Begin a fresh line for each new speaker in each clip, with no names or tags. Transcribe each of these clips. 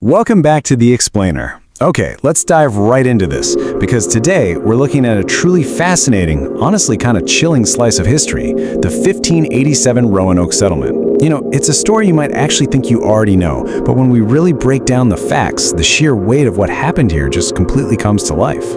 Welcome back to The Explainer. Okay, let's dive right into this, because today we're looking at a truly fascinating, honestly kind of chilling slice of history, the 1587 Roanoke settlement. You know, it's a story you might actually think you already know, but when we really break down the facts, the sheer weight of what happened here just completely comes to life.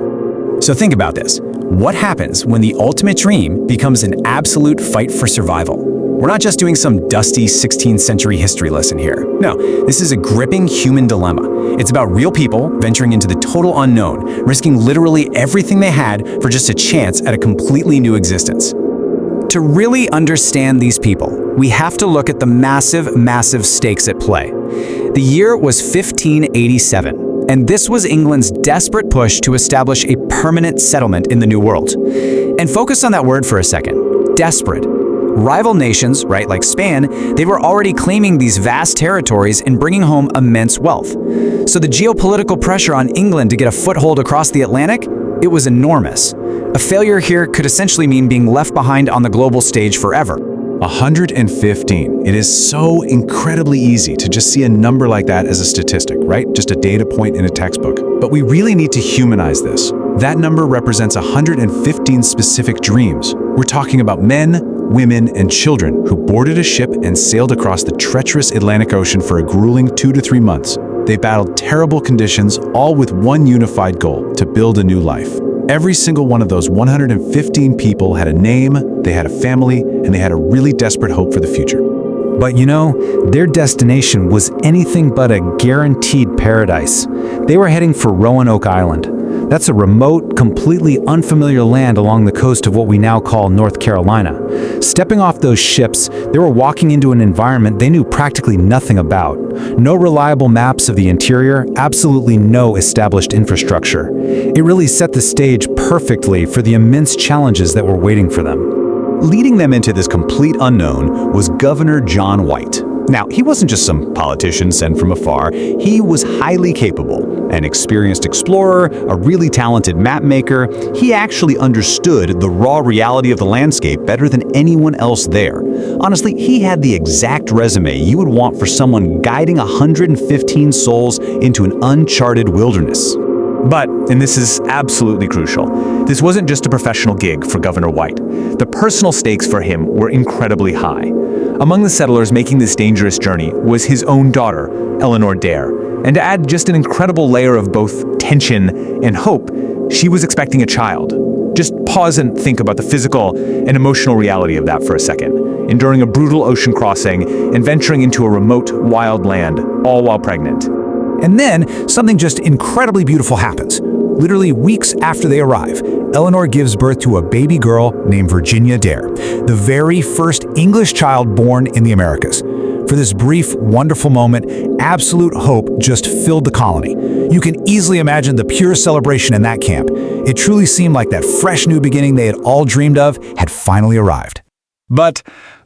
So think about this. What happens when the ultimate dream becomes an absolute fight for survival? We're not just doing some dusty 16th century history lesson here. No, this is a gripping human dilemma. It's about real people venturing into the total unknown, risking literally everything they had for just a chance at a completely new existence. To really understand these people, we have to look at the massive stakes at play. The year was 1587, and this was England's desperate push to establish a permanent settlement in the New World. And focus on that word for a second, desperate. Rival nations, right, like Spain, they were already claiming these vast territories and bringing home immense wealth. So the geopolitical pressure on England to get a foothold across the Atlantic, it was enormous. A failure here could essentially mean being left behind on the global stage forever.
115. It is so incredibly easy to just see a number like that as a statistic, right? Just a data point in a textbook. But we really need to humanize this. That number represents 115 specific dreams. We're talking about men, women, and children who boarded a ship and sailed across the treacherous Atlantic Ocean for a grueling 2 to 3 months. They battled terrible conditions, all with one unified goal: to build a new life. Every single one of those 115 people had a name, they had a family, and they had a really desperate hope for the future.
But you know, their destination was anything but a guaranteed paradise. They were heading for Roanoke Island. That's a remote, completely unfamiliar land along the coast of what we now call North Carolina. Stepping off those ships, they were walking into an environment they knew practically nothing about. No reliable maps of the interior, absolutely no established infrastructure. It really set the stage perfectly for the immense challenges that were waiting for them.
Leading them into this complete unknown was Governor John White. Now, he wasn't just some politician sent from afar. He was highly capable, an experienced explorer, a really talented map maker. He actually understood the raw reality of the landscape better than anyone else there. Honestly, he had the exact resume you would want for someone guiding 115 souls into an uncharted wilderness.
But, and this is absolutely crucial, this wasn't just a professional gig for Governor White. The personal stakes for him were incredibly high. Among the settlers making this dangerous journey was his own daughter, Eleanor Dare. And to add just an incredible layer of both tension and hope, she was expecting a child. Just pause and think about the physical and emotional reality of that for a second. Enduring a brutal ocean crossing and venturing into a remote, wild land, all while pregnant.
And then, something just incredibly beautiful happens. Literally weeks after they arrive, Eleanor gives birth to a baby girl named Virginia Dare, the very first English child born in the Americas. For this brief, wonderful moment, absolute hope just filled the colony. You can easily imagine the pure celebration in that camp. It truly seemed like that fresh new beginning they had all dreamed of had finally arrived.
But,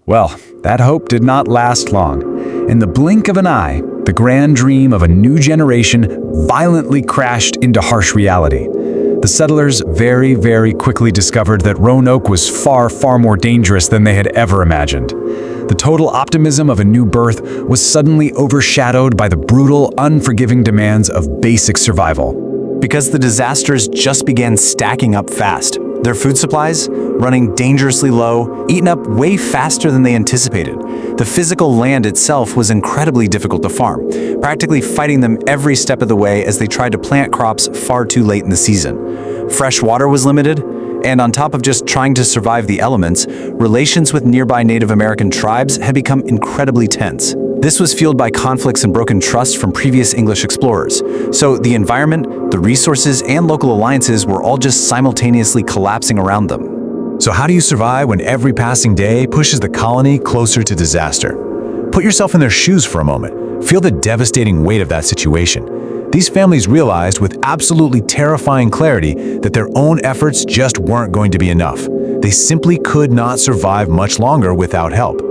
well, that hope did not last long. In the blink of an eye, the grand dream of a new generation violently crashed into harsh reality. The settlers very quickly discovered that Roanoke was far more dangerous than they had ever imagined. The total optimism of a new birth was suddenly overshadowed by the brutal, unforgiving demands of basic survival.
Because the disasters just began stacking up fast. Their food supplies, running dangerously low, eaten up way faster than they anticipated. The physical land itself was incredibly difficult to farm, practically fighting them every step of the way as they tried to plant crops far too late in the season. Fresh water was limited, and on top of just trying to survive the elements, relations with nearby Native American tribes had become incredibly tense. This was fueled by conflicts and broken trust from previous English explorers. So the environment, the resources, and local alliances were all just simultaneously collapsing around them.
So how do you survive when every passing day pushes the colony closer to disaster? Put yourself in their shoes for a moment. Feel the devastating weight of that situation. These families realized with absolutely terrifying clarity that their own efforts just weren't going to be enough. They simply could not survive much longer without help.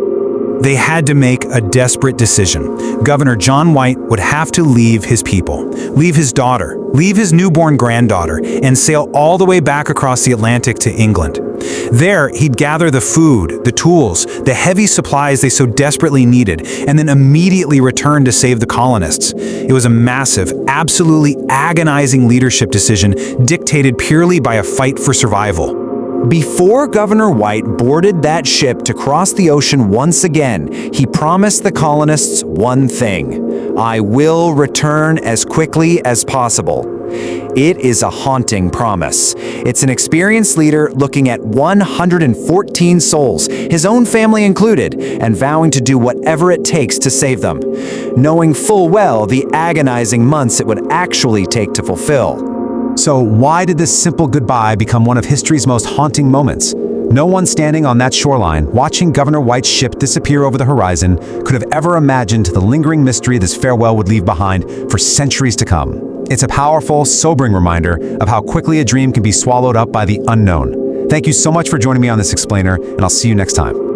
They had to make a desperate decision. Governor John White would have to leave his people, leave his daughter, leave his newborn granddaughter, and sail all the way back across the Atlantic to England. There, he'd gather the food, the tools, the heavy supplies they so desperately needed, and then immediately return to save the colonists. It was a massive, absolutely agonizing leadership decision dictated purely by a fight for survival.
Before Governor White boarded that ship to cross the ocean once again, he promised the colonists one thing: "I will return as quickly as possible." It is a haunting promise. It's an experienced leader looking at 114 souls, his own family included, and vowing to do whatever it takes to save them, knowing full well the agonizing months it would actually take to fulfill.
So why did this simple goodbye become one of history's most haunting moments? No one standing on that shoreline, watching Governor White's ship disappear over the horizon, could have ever imagined the lingering mystery this farewell would leave behind for centuries to come. It's a powerful, sobering reminder of how quickly a dream can be swallowed up by the unknown. Thank you so much for joining me on this explainer, and I'll see you next time.